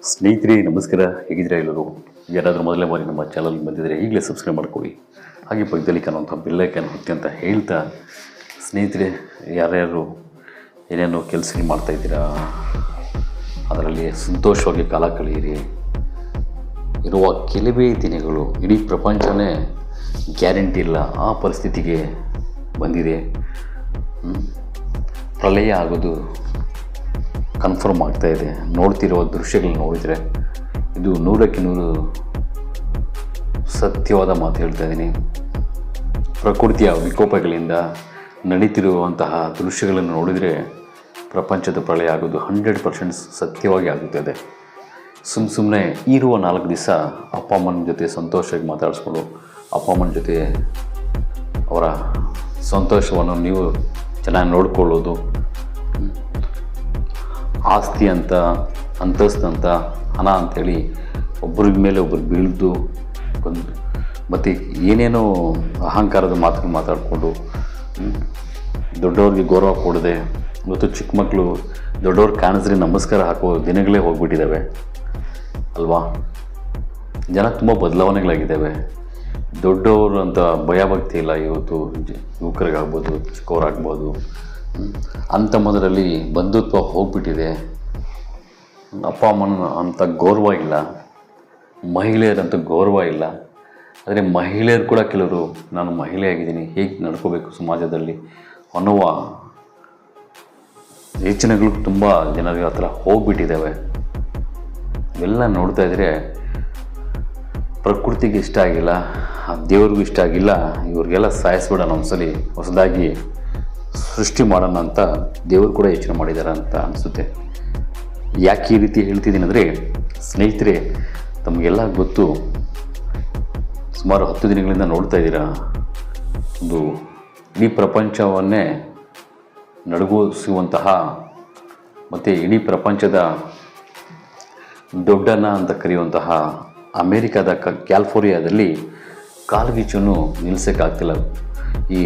ಸ್ನೇಹಿತರೆ ನಮಸ್ಕಾರ, ಹೇಗಿದ್ರೆ ಎಲ್ಲರೂ? ಯಾರಾದರೂ ಮೊದಲನೇ ಬಾರಿ ನಮ್ಮ ಚಾನಲ್ ಬಂದಿದ್ದರೆ ಈಗಲೇ ಸಬ್ಸ್ಕ್ರೈಬ್ ಮಾಡ್ಕೊಳ್ಳಿ. ಹಾಗೆ ಪಕ್ಕದಲ್ಲಿ ಕಾಣುವಂಥ ಬೆಲ್ಲೈಕನ್ ಒತ್ತಿ ಅಂತ ಹೇಳ್ತಾ, ಸ್ನೇಹಿತರೆ ಯಾರ್ಯಾರು ಏನೇನೋ ಕೆಲಸ ಮಾಡ್ತಾಯಿದ್ದೀರಾ, ಅದರಲ್ಲಿ ಸಂತೋಷವಾಗಿ ಕಾಲ ಕಳೆಯಿರಿ. ಇರುವ ಕೆಲವೇ ದಿನಗಳು, ಇಡೀ ಪ್ರಪಂಚನೇ ಗ್ಯಾರಂಟಿ ಇಲ್ಲ, ಆ ಪರಿಸ್ಥಿತಿಗೆ ಬಂದಿದೆ. ಪ್ರಳಯ ಆಗೋದು ಕನ್ಫರ್ಮ್ ಆಗ್ತಾಯಿದೆ. ನೋಡ್ತಿರೋ ದೃಶ್ಯಗಳನ್ನ ನೋಡಿದರೆ ಇದು 100ಕ್ಕೆ 100 ಸತ್ಯವಾದ ಮಾತು ಹೇಳ್ತಾ ಇದ್ದೀನಿ. ಪ್ರಕೃತಿಯ ವಿಕೋಪಗಳಿಂದ ನಡೀತಿರುವಂತಹ ದೃಶ್ಯಗಳನ್ನು ನೋಡಿದರೆ ಪ್ರಪಂಚದ ಪ್ರಳಯ ಆಗೋದು 100% ಸತ್ಯವಾಗಿ ಆಗುತ್ತದೆ. ಸುಮ್ಮನೆ ಇರುವ 4 ದಿವಸ ಅಪ್ಪ ಅಮ್ಮನ ಜೊತೆ ಸಂತೋಷವಾಗಿ ಮಾತಾಡಿಸ್ಕೊಂಡು, ಅಪ್ಪ ಅಮ್ಮನ ಜೊತೆ ಅವರ ಸಂತೋಷವನ್ನು ನೀವು ಚೆನ್ನಾಗಿ ನೋಡ್ಕೊಳ್ಳೋದು, ಆಸ್ತಿ ಅಂತ, ಅಂತಸ್ತಂತ, ಹಣ ಅಂಥೇಳಿ ಒಬ್ಬರಿಗೆ ಮೇಲೆ ಒಬ್ಬರು ಬೀಳ್ದು ಮತ್ತು ಏನೇನೋ ಅಹಂಕಾರದ ಮಾತುಗಳು ಮಾತಾಡಿಕೊಂಡು, ದೊಡ್ಡವ್ರಿಗೆ ಗೌರವ ಕೊಡದೆ, ಮತ್ತು ಚಿಕ್ಕ ಮಕ್ಕಳು ದೊಡ್ಡವ್ರು ಕಾಣಿಸಿದ್ರೆ ನಮಸ್ಕಾರ ಹಾಕೋ ದಿನಗಳೇ ಹೋಗ್ಬಿಟ್ಟಿದ್ದಾವೆ ಅಲ್ವಾ? ಜನ ತುಂಬ ಬದಲಾವಣೆಗಳಾಗಿದ್ದಾವೆ. ದೊಡ್ಡವರು ಅಂತ ಭಯಭಕ್ತಿ ಇಲ್ಲ ಇವತ್ತು. ಯುವಕರಿಗಾಗ್ಬೋದು, ಚಿಕ್ಕವರಾಗ್ಬೋದು. ಅಂಥ ಮೊದಲಲ್ಲಿ ಬಂಧುತ್ವ ಹೋಗ್ಬಿಟ್ಟಿದೆ. ಅಪ್ಪ ಅಮ್ಮನ ಅಂಥ ಗೌರವ ಇಲ್ಲ, ಮಹಿಳೆಯರಂಥ ಗೌರವ ಇಲ್ಲ. ಆದರೆ ಮಹಿಳೆಯರು ಕೂಡ ಕೆಲವರು ನಾನು ಮಹಿಳೆ ಆಗಿದ್ದೀನಿ, ಹೇಗೆ ನಡ್ಕೋಬೇಕು ಸಮಾಜದಲ್ಲಿ ಅನ್ನುವ ಯೋಚನೆಗಳು ತುಂಬ ಜನರಿಗೆ ಆ ಥರ ಹೋಗ್ಬಿಟ್ಟಿದ್ದಾವೆ. ಇವೆಲ್ಲ ನೋಡ್ತಾ ಇದ್ದರೆ ಪ್ರಕೃತಿಗೆ ಇಷ್ಟ ಆಗಿಲ್ಲ, ದೇವ್ರಿಗೂ ಇಷ್ಟ ಆಗಿಲ್ಲ. ಇವ್ರಿಗೆಲ್ಲ ಸಾಯಿಸ್ಬಿಡೋಣ, ಒಂದ್ಸಲಿ ಹೊಸದಾಗಿ ಸೃಷ್ಟಿ ಮಾಡೋಣ ಅಂತ ದೇವರು ಕೂಡ ಯೋಚನೆ ಮಾಡಿದ್ದಾರೆ ಅಂತ ಅನಿಸುತ್ತೆ. ಯಾಕೆ ಈ ರೀತಿ ಹೇಳ್ತಿದ್ದೀನಿ ಅಂದರೆ, ಸ್ನೇಹಿತರೆ ತಮಗೆಲ್ಲ ಗೊತ್ತು, ಸುಮಾರು 10 ದಿನಗಳಿಂದ ನೋಡ್ತಾ ಇದ್ದೀರಾ, ಒಂದು ಇಡೀ ಪ್ರಪಂಚವನ್ನೇ ನಡುಗಿಸುವಂತಹ ಮತ್ತು ಇಡೀ ಪ್ರಪಂಚದ ದೊಡ್ಡಣ್ಣ ಅಂತ ಕರೆಯುವಂತಹ ಅಮೇರಿಕಾದ ಕ್ಯಾಲಿಫೋರ್ನಿಯಾದಲ್ಲಿ ಕಾಲ್ಗಿಚ್ಚನ್ನು ನಿಲ್ಲಿಸೋಕ್ಕಾಗ್ತಿಲ್ಲ. ಈ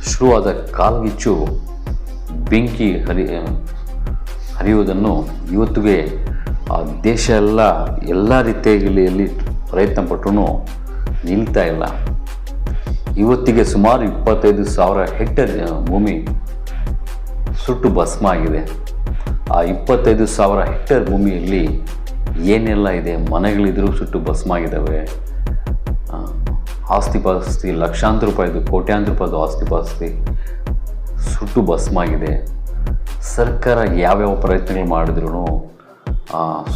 ಶುರುವಾದ ಕಾಲ್ಗಿಚ್ಚು ಬೆಂಕಿ ಹರಿಯುವುದನ್ನು ಇವತ್ತಿಗೆ ಆ ದೇಶ ಎಲ್ಲ ರೀತಿಯಲ್ಲಿ ಪ್ರಯತ್ನ ಪಟ್ಟರೂ ನಿಲ್ತಾ ಇಲ್ಲ. ಇವತ್ತಿಗೆ ಸುಮಾರು 25,000 ಹೆಕ್ಟೇರ್ ಭೂಮಿ ಸುಟ್ಟು ಭಸ್ಮ ಆಗಿದೆ. ಆ 25,000 ಹೆಕ್ಟೇರ್ ಭೂಮಿಯಲ್ಲಿ ಏನೆಲ್ಲ ಇದೆ, ಮನೆಗಳಿದ್ರೂ ಸುಟ್ಟು ಭಸ್ಮ ಆಗಿದ್ದಾವೆ. ಆಸ್ತಿ ಪಾಸ್ತಿ ಲಕ್ಷಾಂತರ ರೂಪಾಯಿದು, ಕೋಟ್ಯಾಂತರ ರೂಪಾಯಿದು ಆಸ್ತಿ ಪಾಸ್ತಿ ಸುಟ್ಟು ಭಸ್ಮ ಆಗಿದೆ. ಸರ್ಕಾರ ಯಾವ್ಯಾವ ಪ್ರಯತ್ನಗಳು ಮಾಡಿದ್ರೂ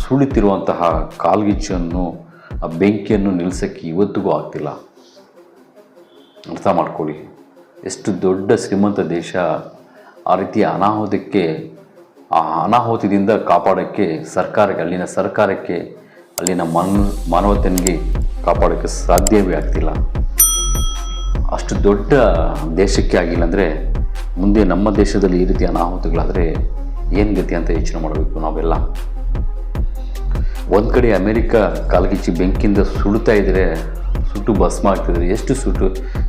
ಸುಳಿತಿರುವಂತಹ ಕಾಲ್ಗಿಚ್ಚನ್ನು, ಆ ಬೆಂಕಿಯನ್ನು ನಿಲ್ಲಿಸೋಕ್ಕೆ ಇವತ್ತಿಗೂ ಆಗ್ತಿಲ್ಲ. ಅರ್ಥ ಮಾಡ್ಕೊಳ್ಳಿ, ಎಷ್ಟು ದೊಡ್ಡ ಶ್ರೀಮಂತ ದೇಶ ಆ ರೀತಿಯ ಅನಾಹುತಕ್ಕೆ, ಆ ಅನಾಹುತದಿಂದ ಕಾಪಾಡೋಕ್ಕೆ ಅಲ್ಲಿನ ಸರ್ಕಾರಕ್ಕೆ, ಅಲ್ಲಿನ ಮಾನವತೆಗೆ ಕಾಪಾಡೋಕ್ಕೆ ಸಾಧ್ಯವೇ ಆಗ್ತಿಲ್ಲ. ಅಷ್ಟು ದೊಡ್ಡ ದೇಶಕ್ಕೆ ಆಗಿಲ್ಲ ಅಂದರೆ ಮುಂದೆ ನಮ್ಮ ದೇಶದಲ್ಲಿ ಈ ರೀತಿ ಅನಾಹುತಗಳಾದರೆ ಏನು ಗತಿ ಅಂತ ಯೋಚನೆ ಮಾಡಬೇಕು ನಾವೆಲ್ಲ. ಒಂದು ಕಡೆ ಅಮೇರಿಕಾ ಕಾಲ್ಗಿಚ್ಚಿ ಬೆಂಕಿಯಿಂದ ಸುಡ್ತಾ ಇದ್ದರೆ, ಸುಟ್ಟು ಭಸ್ಮ ಆಗ್ತಿದ್ರೆ, ಎಷ್ಟು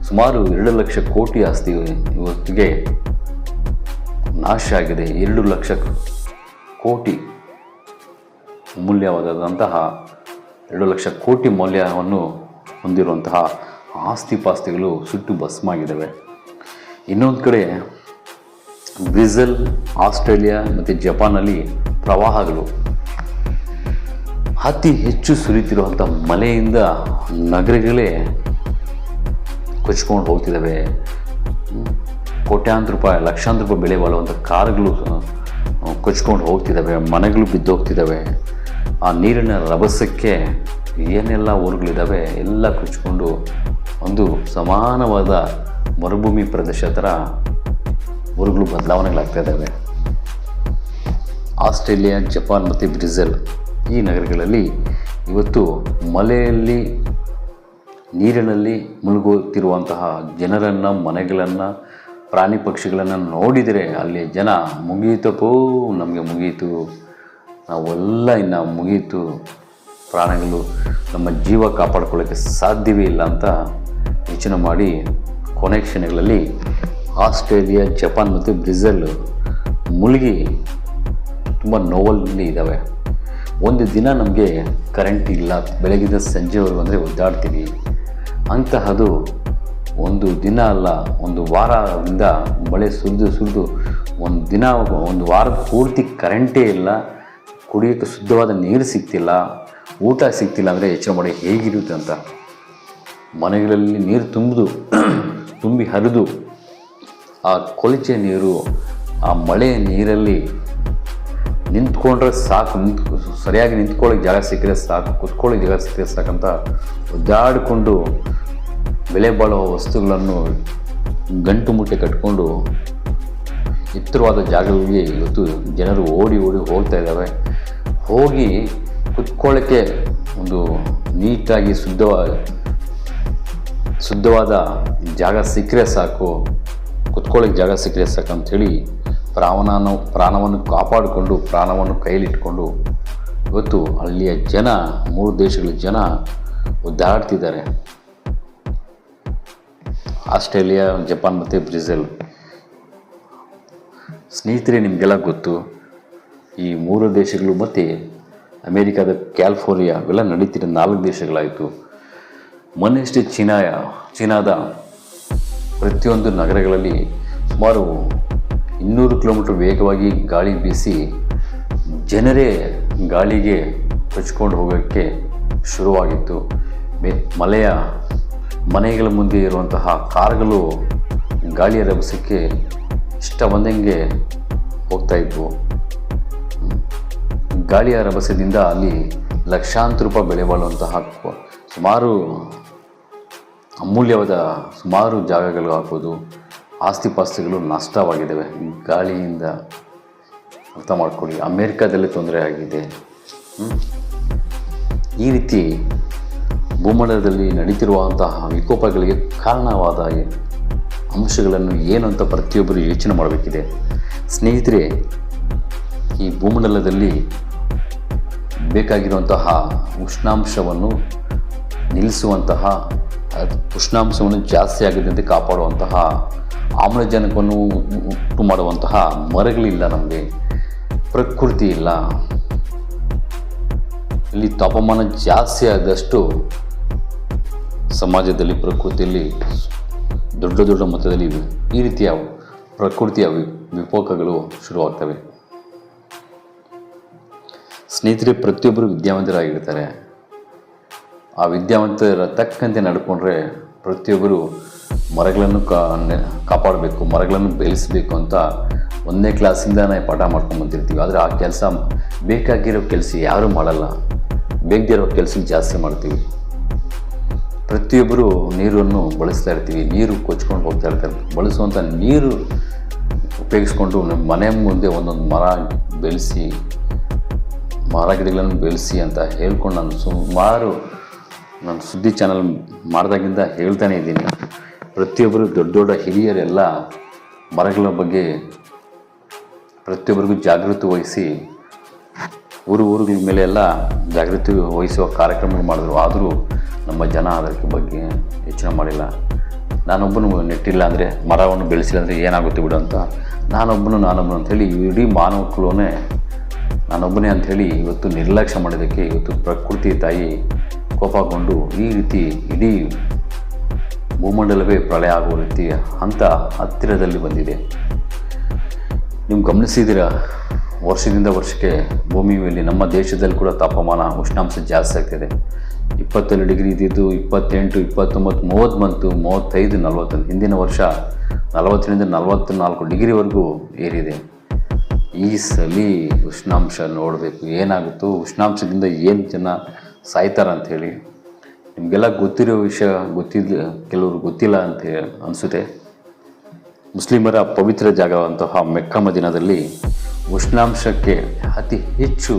ಸುಮಾರು 2 ಲಕ್ಷ ಕೋಟಿ ಆಸ್ತಿ ಇವತ್ತಿಗೆ ನಾಶ ಆಗಿದೆ. 2 ಲಕ್ಷ ಕೋಟಿ ಮೂಲ್ಯವಾದಂತಹ 2 ಲಕ್ಷ ಕೋಟಿ ಮೌಲ್ಯವನ್ನು ಹೊಂದಿರುವಂತಹ ಆಸ್ತಿ ಪಾಸ್ತಿಗಳು ಸುಟ್ಟು ಭಸ್ಮ ಆಗಿದ್ದಾವೆ. ಇನ್ನೊಂದು ಕಡೆ ಬ್ರೆಜಿಲ್, ಆಸ್ಟ್ರೇಲಿಯಾ ಮತ್ತು ಜಪಾನಲ್ಲಿ ಪ್ರವಾಹಗಳು, ಅತಿ ಹೆಚ್ಚು ಸುರಿತಿರುವಂಥ ಮಳೆಯಿಂದ ನಗರಗಳೇ ಕೊಚ್ಕೊಂಡು ಹೋಗ್ತಿದ್ದಾವೆ. ಕೋಟ್ಯಾಂತರ ರೂಪಾಯಿ, ಲಕ್ಷಾಂತರ ರೂಪಾಯಿ ಬೆಲೆ ಬಾಳುವಂಥ ಕಾರುಗಳು ಕೊಚ್ಕೊಂಡು ಹೋಗ್ತಿದ್ದಾವೆ, ಮನೆಗಳು ಬಿದ್ದೋಗ್ತಿದ್ದಾವೆ. ಆ ನೀರಿನ ರಭಸಕ್ಕೆ ಏನೆಲ್ಲ ಊರುಗಳಿದ್ದಾವೆ ಎಲ್ಲ ಕೊಚ್ಕೊಂಡು ಒಂದು ಸಮಾನವಾದ ಮರುಭೂಮಿ ಪ್ರದೇಶ ಥರ ಊರುಗಳು ಬದಲಾವಣೆಗಳಾಗ್ತಾ ಇದ್ದಾವೆ. ಆಸ್ಟ್ರೇಲಿಯಾ, ಜಪಾನ್ ಮತ್ತು ಬ್ರೆಜಿಲ್ ಈ ನಗರಗಳಲ್ಲಿ ಇವತ್ತು ಮಳೆಯಲ್ಲಿ, ನೀರಿನಲ್ಲಿ ಮುಳುಗುತ್ತಿರುವಂತಹ ಜನರನ್ನು, ಮನೆಗಳನ್ನು, ಪ್ರಾಣಿ ಪಕ್ಷಿಗಳನ್ನು ನೋಡಿದರೆ ಅಲ್ಲಿ ಜನ ಮುಗಿಯಿತಪ್ಪೋ, ನಮಗೆ ಮುಗಿಯಿತು, ನಾವೆಲ್ಲ ಇನ್ನು ಮುಗಿಯಿತು, ಪ್ರಾಣಿಗಳು ನಮ್ಮ ಜೀವ ಕಾಪಾಡ್ಕೊಳ್ಳೋಕ್ಕೆ ಸಾಧ್ಯವೇ ಇಲ್ಲ ಅಂತ ಯೋಚನೆ ಮಾಡಿ ಕೊನೆ ಕ್ಷಣಗಳಲ್ಲಿ ಆಸ್ಟ್ರೇಲಿಯಾ, ಜಪಾನ್ ಮತ್ತು ಬ್ರೆಜಿಲ್ ಮುಳುಗಿ ತುಂಬ ನೋವಲ್ಲಿ ಇದ್ದಾವೆ. ಒಂದು ದಿನ ನಮಗೆ ಕರೆಂಟ್ ಇಲ್ಲ, ಬೆಳಗಿಂದ ಸಂಜೆವರೆಗೂ ಅಂದರೆ ಒದ್ದಾಡ್ತೀವಿ. ಅಂತಹದು ಒಂದು ದಿನ ಅಲ್ಲ, ಒಂದು ವಾರದಿಂದ ಮಳೆ ಸುರಿದು ಒಂದು ವಾರದ ಪೂರ್ತಿ ಕರೆಂಟೇ ಇಲ್ಲ, ಕುಡಿಯೋಕ್ಕೆ ಶುದ್ಧವಾದ ನೀರು ಸಿಗ್ತಿಲ್ಲ, ಊಟ ಸಿಗ್ತಿಲ್ಲ ಅಂದರೆ ಯೋಚನೆ ಮಾಡಿ ಹೇಗಿರುತ್ತೆ ಅಂತ. ಮನೆಗಳಲ್ಲಿ ನೀರು ತುಂಬಿ ಹರಿದು ಆ ಕೊಳಚೆ ನೀರು, ಆ ಮಳೆ ನೀರಲ್ಲಿ ನಿಂತ್ಕೊಂಡ್ರೆ ಸಾಕು, ಸರಿಯಾಗಿ ನಿಂತ್ಕೊಳ್ಳೋಕೆ ಜಾಗ ಸಿಕ್ಕರೆ ಸಾಕು, ಕುತ್ಕೊಳ್ಳೋಕೆ ಜಾಗ ಸಿಕ್ಕರೆ ಸಾಕಂತ ಒದ್ದಾಡಿಕೊಂಡು ಬೆಲೆ ಬಾಳುವ ವಸ್ತುಗಳನ್ನು ಗಂಟು ಮುಟ್ಟೆ ಕಟ್ಕೊಂಡು ಎತ್ತರವಾದ ಜಾಗಗಳಿಗೆ ಇವತ್ತು ಜನರು ಓಡಿ ಹೋಗ್ತಾ ಇದ್ದಾವೆ. ಹೋಗಿ ಕುತ್ಕೊಳ್ಳೋಕ್ಕೆ ಒಂದು ನೀಟಾಗಿ ಶುದ್ಧವಾದ ಜಾಗ ಸಿಕ್ಕರೆ ಸಾಕು, ಕುತ್ಕೊಳ್ಳೋಕೆ ಜಾಗ ಸಿಕ್ಕರೆ ಸಾಕು ಅಂಥೇಳಿ ಪ್ರಾಣವನ್ನು ಕಾಪಾಡಿಕೊಂಡು, ಪ್ರಾಣವನ್ನು ಕೈಲಿಟ್ಕೊಂಡು ಇವತ್ತು ಅಲ್ಲಿಯ ಜನ, 3 ದೇಶಗಳ ಜನ ಒದ್ದಾಡ್ತಿದ್ದಾರೆ. ಆಸ್ಟ್ರೇಲಿಯಾ, ಜಪಾನ್ ಮತ್ತು ಬ್ರೆಜಿಲ್. ಸ್ನೇಹಿತರೆ, ನಿಮಗೆಲ್ಲ ಗೊತ್ತು, ಈ 3 ದೇಶಗಳು ಮತ್ತು ಅಮೇರಿಕಾದ ಕ್ಯಾಲಿಫೋರ್ನಿಯಾ ಇವೆಲ್ಲ ನಡೀತಿರೋ 4 ದೇಶಗಳಾಯಿತು. ಮೊನ್ನೆಯಷ್ಟೇ ಚೀನಾದ ಪ್ರತಿಯೊಂದು ನಗರಗಳಲ್ಲಿ ಸುಮಾರು 200 ಕಿಲೋಮೀಟರ್ ವೇಗವಾಗಿ ಗಾಳಿ ಬೀಸಿ ಜನರೇ ಗಾಳಿಗೆ ಕೊಚ್ಕೊಂಡು ಹೋಗೋಕ್ಕೆ ಶುರುವಾಗಿತ್ತು. ಮನೆಗಳ ಮುಂದೆ ಇರುವಂತಹ ಕಾರುಗಳು ಗಾಳಿಯ ರಭಸಕ್ಕೆ ಇಷ್ಟ ಬಂದಂಗೆ ಹೋಗ್ತಾಯಿದ್ವು. ಗಾಳಿಯ ರಭಸದಿಂದ ಅಲ್ಲಿ ಲಕ್ಷಾಂತರ ರೂಪಾಯಿ ಬೆಲೆ ಬಾಳುವಂತಹ ಸುಮಾರು ಅಮೂಲ್ಯವಾದ ಸುಮಾರು ಜಾಗಗಳು ಆಗ್ಬೋದು, ಆಸ್ತಿಪಾಸ್ತಿಗಳು ನಷ್ಟವಾಗಿದ್ದಾವೆ ಗಾಳಿಯಿಂದ. ಅರ್ಥ ಮಾಡ್ಕೊಳ್ಳಿ, ಅಮೇರಿಕಾದಲ್ಲಿ ತೊಂದರೆ ಆಗಿದೆ. ಈ ರೀತಿ ಭೂಮಂಡಲದಲ್ಲಿ ನಡೀತಿರುವಂತಹ ವಿಕೋಪಗಳಿಗೆ ಕಾರಣವಾದ ಅಂಶಗಳನ್ನು ಏನು ಅಂತ ಪ್ರತಿಯೊಬ್ಬರು ಯೋಚನೆ ಮಾಡಬೇಕಿದೆ. ಸ್ನೇಹಿತರೆ, ಈ ಭೂಮಂಡಲದಲ್ಲಿ ಬೇಕಾಗಿರುವಂತಹ ಉಷ್ಣಾಂಶವನ್ನು ನಿಲ್ಲಿಸುವಂತಹ, ಉಷ್ಣಾಂಶವನ್ನು ಜಾಸ್ತಿ ಆಗದಂತೆ ಕಾಪಾಡುವಂತಹ, ಆಮ್ಲಜನಕವನ್ನು ಉಂಟು ಮಾಡುವಂತಹ ಮರಗಳಿಲ್ಲ, ನಮಗೆ ಪ್ರಕೃತಿ ಇಲ್ಲ. ಇಲ್ಲಿ ತಾಪಮಾನ ಜಾಸ್ತಿ ಆದಷ್ಟು ಸಮಾಜದಲ್ಲಿ, ಪ್ರಕೃತಿಯಲ್ಲಿ ದೊಡ್ಡ ಮೊತ್ತದಲ್ಲಿ ಈ ರೀತಿಯ ಪ್ರಕೃತಿಯ ವಿಕೋಪಗಳು ಶುರುವಾಗ್ತವೆ. ಸ್ನೇಹಿತರೆ, ಪ್ರತಿಯೊಬ್ಬರು ವಿದ್ಯಾವಂತರಾಗಿರ್ತಾರೆ. ಆ ವಿದ್ಯಾವಂತರ ತಕ್ಕಂತೆ ನಡ್ಕೊಂಡ್ರೆ ಪ್ರತಿಯೊಬ್ಬರು ಮರಗಳನ್ನು ಕಾಪಾಡಬೇಕು, ಮರಗಳನ್ನು ಬೆಳೆಸಬೇಕು ಅಂತ 1ನೇ ಕ್ಲಾಸಿಂದನೇ ಪಾಠ ಮಾಡ್ಕೊಂಡು ಬಂದಿರ್ತೀವಿ. ಆದರೆ ಆ ಕೆಲಸ, ಬೇಕಾಗಿರೋ ಕೆಲಸ ಯಾರೂ ಮಾಡಲ್ಲ, ಬೇಗದೇ ಇರೋ ಕೆಲಸ ಜಾಸ್ತಿ ಮಾಡ್ತೀವಿ. ಪ್ರತಿಯೊಬ್ಬರು ನೀರನ್ನು ಬಳಸ್ತಾ ಇರ್ತೀವಿ, ನೀರು ಕೊಚ್ಕೊಂಡು ಹೋಗ್ತಾ ಇರ್ತಾರೆ. ಬಳಸುವಂಥ ನೀರು ಉಪಯೋಗಿಸ್ಕೊಂಡು ನಮ್ಮ ಮನೆ ಮುಂದೆ ಒಂದೊಂದು ಮರ ಗಿಡಗಳನ್ನು ಬೆಳೆಸಿ ಅಂತ ಹೇಳ್ಕೊಂಡು ನಾನು ಸುದ್ದಿ ಚಾನಲ್ ಮಾಡಿದಾಗಿಂದ ಹೇಳ್ತಾನೆ ಇದ್ದೀನಿ. ಪ್ರತಿಯೊಬ್ಬರು ದೊಡ್ಡ ಹಿರಿಯರೆಲ್ಲ ಮರಗಳ ಬಗ್ಗೆ ಪ್ರತಿಯೊಬ್ಬರಿಗೂ ಜಾಗೃತಿ ವಹಿಸಿ ಊರುಗಳ ಮೇಲೆ ಎಲ್ಲ ಜಾಗೃತಿ ವಹಿಸುವ ಕಾರ್ಯಕ್ರಮ ಮಾಡಿದ್ರು. ಆದರೂ ನಮ್ಮ ಜನ ಅದರ ಬಗ್ಗೆ ಯೋಚನೆ ಮಾಡಿಲ್ಲ. ನಾನೊಬ್ಬನು ನೆಟ್ಟಿಲ್ಲ ಅಂದರೆ, ಮರವನ್ನು ಬೆಳೆಸಿಲ್ಲ ಅಂದರೆ ಏನಾಗುತ್ತೆ ಬಿಡು ಅಂತ ನಾನೊಬ್ಬನು ಅಂಥೇಳಿ ಇಡೀ ಮಾನವ ಕುಲವೇ ನಾನೊಬ್ಬನೇ ಅಂಥೇಳಿ ಇವತ್ತು ನಿರ್ಲಕ್ಷ್ಯ ಮಾಡಿದ್ದಕ್ಕೆ ಇವತ್ತು ಪ್ರಕೃತಿ ತಾಯಿ ಕೋಪಗೊಂಡು ಈ ರೀತಿ ಇಡೀ ಭೂಮಂಡಲವೇ ಪ್ರಳಯ ಆಗುವ ರೀತಿ ಹತ್ತಿರದಲ್ಲಿ ಬಂದಿದೆ. ನೀವು ಗಮನಿಸಿದ್ದೀರಾ, ವರ್ಷದಿಂದ ವರ್ಷಕ್ಕೆ ಭೂಮಿ ಮೇಲೆ ನಮ್ಮ ದೇಶದಲ್ಲಿ ಕೂಡ ತಾಪಮಾನ, ಉಷ್ಣಾಂಶ ಜಾಸ್ತಿ ಆಗ್ತಿದೆ. 22 ಡಿಗ್ರಿ ಇದ್ದಿದ್ದು 28, 29, 30 ಬಂತು, 35, 40. ಹಿಂದಿನ ವರ್ಷ 40ರಿಂದ 44 ಡಿಗ್ರಿವರೆಗೂ ಏರಿದೆ. ಈ ಸಲ ಉಷ್ಣಾಂಶ ನೋಡಬೇಕು ಏನಾಗುತ್ತೋ, ಉಷ್ಣಾಂಶದಿಂದ ಏನು ಜನ ಸಾಯ್ತಾರಂಥೇಳಿ. ನಿಮಗೆಲ್ಲ ಗೊತ್ತಿರೋ ವಿಷಯ ಕೆಲವರು ಗೊತ್ತಿಲ್ಲ ಅಂತ ಅನಿಸುತ್ತೆ. ಮುಸ್ಲಿಮರ ಪವಿತ್ರ ಜಾಗವಂತಹ ಮೆಕ್ಕಾ ಮದೀನಾದಲ್ಲಿ ಉಷ್ಣಾಂಶಕ್ಕೆ ಅತಿ ಹೆಚ್ಚು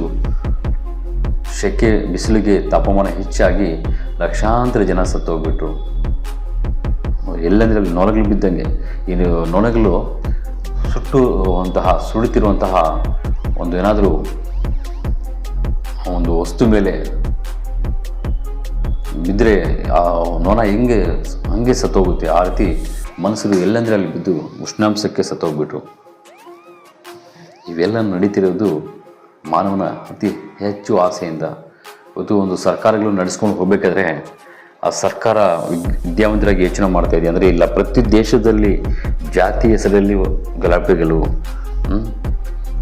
ಬಿಸಿಲಿಗೆ ತಾಪಮಾನ ಹೆಚ್ಚಾಗಿ ಲಕ್ಷಾಂತರ ಜನ ಸತ್ತೋಗ್ಬಿಟ್ರು. ಎಲ್ಲಂದ್ರೆ ಅಲ್ಲಿ ನೊಣಗಳು ಬಿದ್ದಂಗೆ. ಈ ನೊಣಗಳು ಸುಡುತ್ತಿರುವಂತಹ ಏನಾದರೂ ಒಂದು ವಸ್ತು ಮೇಲೆ ಬಿದ್ದರೆ ಆ ನೊಣ ಹಂಗೆ ಸತ್ತೋಗುತ್ತೆ. ಆ ರೀತಿ ಮನುಷ್ಯರು ಎಲ್ಲಂದ್ರೆ ಅಲ್ಲಿ ಬಿದ್ದು ಉಷ್ಣಾಂಶಕ್ಕೆ ಸತ್ತೋಗ್ಬಿಟ್ರು. ಇವೆಲ್ಲ ನಡೀತಿರೋದು ಮಾನವನ ಅತಿ ಹೆಚ್ಚು ಆಸೆಯಿಂದ ಇವತ್ತು ಒಂದು ಸರ್ಕಾರಗಳು ನಡೆಸ್ಕೊಂಡು ಹೋಗಬೇಕಾದ್ರೆ ಆ ಸರ್ಕಾರ ವಿದ್ಯಾವಂತರಾಗಿ ಯೋಚನೆ ಮಾಡ್ತಾ ಇದೆ ಅಂದರೆ ಇಲ್ಲ ಪ್ರತಿ ದೇಶದಲ್ಲಿ ಜಾತಿ ಹೆಸರಲ್ಲಿ ಗಲಾಟೆಗಳು,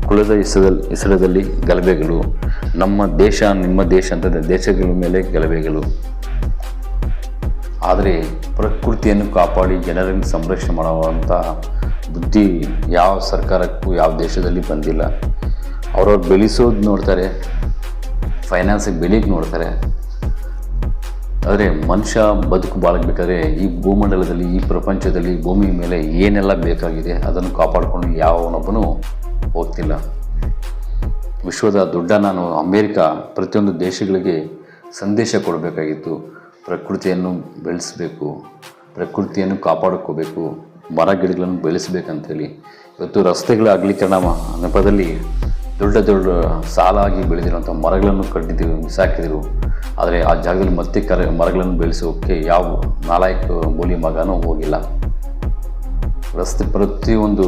ಕುಲದ ಹೆಸರಲ್ಲಿ ಗಲಭೆಗಳು, ನಮ್ಮ ದೇಶ ನಿಮ್ಮ ದೇಶ ಅಂತ ದೇಶಗಳ ಮೇಲೆ ಗಲಭೆಗಳು. ಆದರೆ ಪ್ರಕೃತಿಯನ್ನು ಕಾಪಾಡಿ ಜನರನ್ನು ಸಂರಕ್ಷಣೆ ಮಾಡುವಂಥ ಬುದ್ಧಿ ಯಾವ ಸರ್ಕಾರಕ್ಕೂ ಯಾವ ದೇಶದಲ್ಲಿ ಬಂದಿಲ್ಲ. ಅವ್ರವ್ರು ಬೆಳೆಸೋದು ನೋಡ್ತಾರೆ, ಫೈನಾನ್ಸಿಗೆ ಬೆಳೀಗೆ ನೋಡ್ತಾರೆ. ಆದರೆ ಮನುಷ್ಯ ಬದುಕು ಬಾಳಬೇಕಾದ್ರೆ ಈ ಭೂಮಂಡಲದಲ್ಲಿ, ಈ ಪ್ರಪಂಚದಲ್ಲಿ, ಭೂಮಿ ಮೇಲೆ ಏನೆಲ್ಲ ಬೇಕಾಗಿದೆ ಅದನ್ನು ಕಾಪಾಡಿಕೊಂಡು ಯಾವನೊಬ್ಬನೂ ಹೋಗ್ತಿಲ್ಲ. ವಿಶ್ವದ ದೊಡ್ಡ ನಾನು ಅಮೇರಿಕಾ ಪ್ರತಿಯೊಂದು ದೇಶಗಳಿಗೆ ಸಂದೇಶ ಕೊಡಬೇಕಾಗಿತ್ತು. ಪ್ರಕೃತಿಯನ್ನು ಬೆಳೆಸಬೇಕು, ಪ್ರಕೃತಿಯನ್ನು ಕಾಪಾಡ್ಕೋಬೇಕು, ಮರ ಗಿಡಗಳನ್ನು ಬೆಳೆಸಬೇಕಂತೇಳಿ. ಇವತ್ತು ರಸ್ತೆಗಳ ಅಗಲೀಕರಣ ನೆಪದಲ್ಲಿ ದೊಡ್ಡ ದೊಡ್ಡ ಸಾಲಾಗಿ ಬೆಳೆದಿರುವಂಥ ಮರಗಳನ್ನು ಕಟ್ಟಿದ್ದೀವಿ, ಬಿಸಾಕಿದರು. ಆದರೆ ಆ ಜಾಗದಲ್ಲಿ ಮತ್ತೆ ಮರಗಳನ್ನು ಬೆಳೆಸೋಕ್ಕೆ ಯಾವ ನಾಲಾಯಕ ಮೂಲಿ ಮಗನೂ ಹೋಗಿಲ್ಲ. ರಸ್ತೆ ಪ್ರತಿಯೊಂದು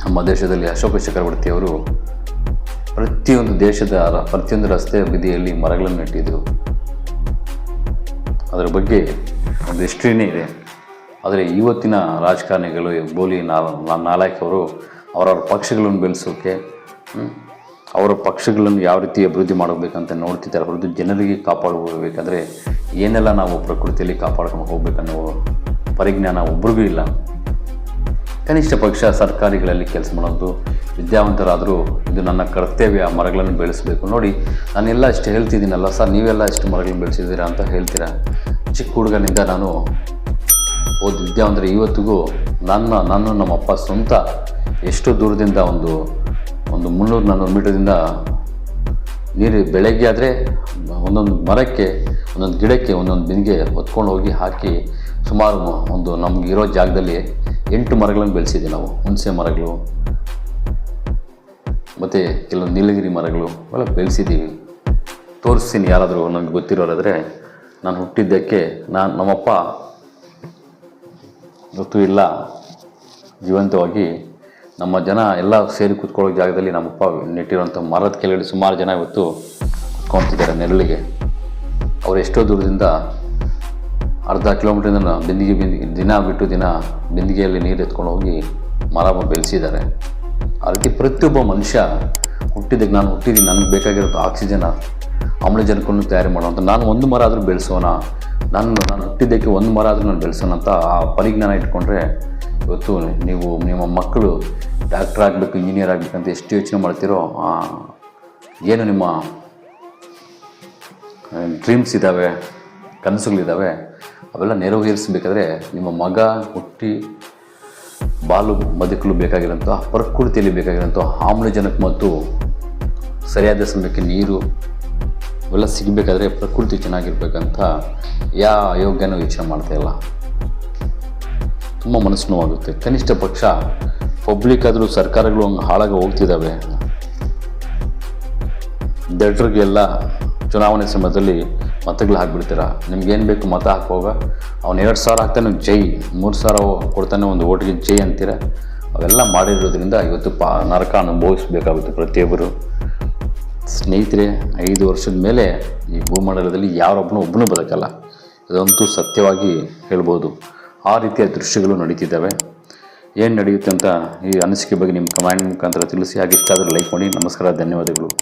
ನಮ್ಮ ದೇಶದಲ್ಲಿ ಅಶೋಕ ಚಕ್ರವರ್ತಿಯವರು ಪ್ರತಿಯೊಂದು ದೇಶದ ಪ್ರತಿಯೊಂದು ರಸ್ತೆ ಬದಿಯಲ್ಲಿ ಮರಗಳನ್ನು ನೆಟ್ಟಿದ್ದರು. ಅದರ ಬಗ್ಗೆ ಒಂದು ಹಿಸ್ಟ್ರಿನೇ ಇದೆ. ಆದರೆ ಇವತ್ತಿನ ರಾಜಕಾರಣಿಗಳು ನಾಲಾಯಕವರು ಅವರವ್ರ ಪಕ್ಷಗಳನ್ನು ಬೆಳೆಸೋಕ್ಕೆ, ಅವರ ಪಕ್ಷಗಳನ್ನು ಯಾವ ರೀತಿ ಅಭಿವೃದ್ಧಿ ಮಾಡಬೇಕಂತ ನೋಡ್ತಿದ್ದಾರೆ ಹೊರತು ಜನರಿಗೆ ಕಾಪಾಡಬೇಕಾದ್ರೆ ಏನೆಲ್ಲ ನಾವು ಪ್ರಕೃತಿಯಲ್ಲಿ ಕಾಪಾಡ್ಕೊಂಡು ಹೋಗ್ಬೇಕನ್ನೋ ಪರಿಜ್ಞಾನ ಒಬ್ರಿಗೂ ಇಲ್ಲ. ಕನಿಷ್ಠ ಪಕ್ಷ ಸರ್ಕಾರಿಗಳಲ್ಲಿ ಕೆಲಸ ಮಾಡೋದು ವಿದ್ಯಾವಂತರಾದರೂ ಇದು ನನ್ನ ಕರ್ತವ್ಯ, ಮರಗಳನ್ನು ಬೆಳೆಸಬೇಕು. ನೋಡಿ, ನಾನೆಲ್ಲ ಇಷ್ಟು ಹೇಳ್ತಿದ್ದೀನಲ್ಲ ಸರ್, ನೀವೆಲ್ಲ ಇಷ್ಟು ಮರಗಳನ್ನು ಬೆಳೆಸಿದ್ದೀರಾ ಅಂತ ಹೇಳ್ತೀರಾ. ಚಿಕ್ಕ ಹುಡುಗನಿಂದ ನಾನು ವಿದ್ಯಾವಂತರು ಇವತ್ತಿಗೂ ನಾನು ನಮ್ಮಪ್ಪ ಸ್ವಂತ ಎಷ್ಟೋ ದೂರದಿಂದ ಒಂದು 300-400 ಮೀಟರ್ದಿಂದ ನೀರು ಬೆಳಗ್ಗೆ ಆದರೆ ಒಂದೊಂದು ಮರಕ್ಕೆ, ಒಂದೊಂದು ಗಿಡಕ್ಕೆ, ಒಂದೊಂದು ಬಿಂದಿಗೆ ಹೊತ್ಕೊಂಡು ಹೋಗಿ ಹಾಕಿ ಸುಮಾರು ನಮ್ಗೆ ಇರೋ ಜಾಗದಲ್ಲಿ 8 ಮರಗಳನ್ನು ಬೆಳೆಸಿದ್ದೀವಿ ನಾವು. ಹುಣಸೆ ಮರಗಳು ಮತ್ತು ಕೆಲವು ನೀಲಗಿರಿ ಮರಗಳು ಅವೆಲ್ಲ ಬೆಳೆಸಿದ್ದೀವಿ. ತೋರಿಸ್ತೀನಿ ಯಾರಾದರೂ ನನಗೆ ಗೊತ್ತಿರೋರಾದರೆ. ನಾನು ಹುಟ್ಟಿದ್ದಕ್ಕೆ ನಮ್ಮಪ್ಪ ಇವತ್ತು ಇಲ್ಲ, ಜೀವಂತವಾಗಿ ನಮ್ಮ ಜನ ಎಲ್ಲ ಸೇರಿ ಕೂತ್ಕೊಳ್ಳೋ ಜಾಗದಲ್ಲಿ ನಮ್ಮಪ್ಪ ನೆಟ್ಟಿರೋಂಥ ಮರದ ಕೆಳಗಡೆ ಸುಮಾರು ಜನ ಇವತ್ತು ಕೂತ್ಕೊಳ್ತಿದ್ದಾರೆ ನೆರಳಿಗೆ. ಅವರು ಎಷ್ಟೋ ದೂರದಿಂದ ಅರ್ಧ ಕಿಲೋಮೀಟ್ರಿಂದ ಬಿಂದಿಗೆ ದಿನ ಬಿಟ್ಟು ದಿನ ಬಿಂದಿಗೆಯಲ್ಲಿ ನೀರು ಎತ್ಕೊಂಡು ಹೋಗಿ ಮರ ಬೆಳೆಸಿದ್ದಾರೆ. ಆ ರೀತಿ ಪ್ರತಿಯೊಬ್ಬ ಮನುಷ್ಯ ಹುಟ್ಟಿದ್ದಕ್ಕೆ, ನಾನು ಹುಟ್ಟಿದ್ದೀನಿ, ನನಗೆ ಬೇಕಾಗಿರೋದು ಆಕ್ಸಿಜನ್, ಆಮ್ಲಜನಕವನ್ನು ತಯಾರು ಮಾಡುವಂಥ, ನಾನು ಒಂದು ಮರ ಆದರೂ ಬೆಳೆಸೋಣ, ನಾನು ಹುಟ್ಟಿದ್ದಕ್ಕೆ ಒಂದು ಮರ ಆದರೂ ನಾನು ಬೆಳೆಸೋಣ ಅಂತ ಆ ಪರಿಜ್ಞಾನ ಇಟ್ಕೊಂಡ್ರೆ ಇವತ್ತು ನೀವು ನಿಮ್ಮ ಮಕ್ಕಳು ಡಾಕ್ಟ್ರ್ ಆಗಬೇಕು, ಇಂಜಿನಿಯರ್ ಆಗಬೇಕಂತ ಎಷ್ಟು ಯೋಚನೆ ಮಾಡ್ತೀರೋ, ಏನು ನಿಮ್ಮ ಡ್ರೀಮ್ಸ್ ಇದ್ದಾವೆ, ಕನಸುಗಳಿದ್ದಾವೆ, ಅವೆಲ್ಲ ನೆರವೇರಿಸಬೇಕಾದ್ರೆ ನಿಮ್ಮ ಮಗ ಹುಟ್ಟಿ ಬಾಲು ಬದುಕಲು ಬೇಕಾಗಿರೋಂಥ ಪ್ರಕೃತಿಯಲ್ಲಿ ಬೇಕಾಗಿರೋಂಥ ಆಮ್ಲಜನಕ ಮತ್ತು ಸರಿಯಾದ ಸಮಯಕ್ಕೆ ನೀರು ಇವೆಲ್ಲ ಸಿಗಬೇಕಾದ್ರೆ ಪ್ರಕೃತಿ ಚೆನ್ನಾಗಿರ್ಬೇಕಂತ ಯಾವ ಯೋಗ್ಯನೂ ಯೋಚನೆ ಮಾಡ್ತಾಯಿಲ್ಲ. ತುಂಬ ಮನಸ್ಸು ನೋವಾಗುತ್ತೆ. ಕನಿಷ್ಠ ಪಕ್ಷ ಪಬ್ಲಿಕ್ ಆದರೂ ಸರ್ಕಾರಗಳು ಹಂಗೆ ಹಾಳಾಗಿ ಹೋಗ್ತಿದ್ದಾವೆ. ದಡ್ರಿಗೆಲ್ಲ ಚುನಾವಣೆ ಸಮಯದಲ್ಲಿ ಮತಗಳು ಹಾಕ್ಬಿಡ್ತೀರ. ನಿಮ್ಗೇನು ಬೇಕು ಮತ ಹಾಕುವಾಗ ಅವ್ನು 2,000 ಹಾಕ್ತಾನೆ ಜೈ, 3,000 ಕೊಡ್ತಾನೆ ಒಂದು ಓಟಿಗೆ ಜೈ ಅಂತೀರ. ಅವೆಲ್ಲ ಮಾಡಿರೋದ್ರಿಂದ ಇವತ್ತು ನರಕ ಅನುಭವಿಸಬೇಕಾಗುತ್ತೆ ಪ್ರತಿಯೊಬ್ಬರು. ಸ್ನೇಹಿತರೆ, 5 ವರ್ಷದ ಮೇಲೆ ಈ ಭೂಮಂಡಲದಲ್ಲಿ ಒಬ್ಬನೂ ಬದುಕಲ್ಲ, ಇದಂತೂ ಸತ್ಯವಾಗಿ ಹೇಳ್ಬೋದು. ಆ ರೀತಿಯ ದೃಶ್ಯಗಳು ನಡೀತಿದ್ದಾವೆ. ಏನು ನಡೆಯುತ್ತೆ ಅಂತ ಈ ಅನಿಸಿಕೆ ಬಗ್ಗೆ ನಿಮ್ಮ ಕಮೆಂಟ್ ಮುಖಾಂತರ ತಿಳಿಸಿ. ಹಾಗೆ ಇಷ್ಟ ಆದರೆ ಲೈಕ್ ಮಾಡಿ. ನಮಸ್ಕಾರ, ಧನ್ಯವಾದಗಳು.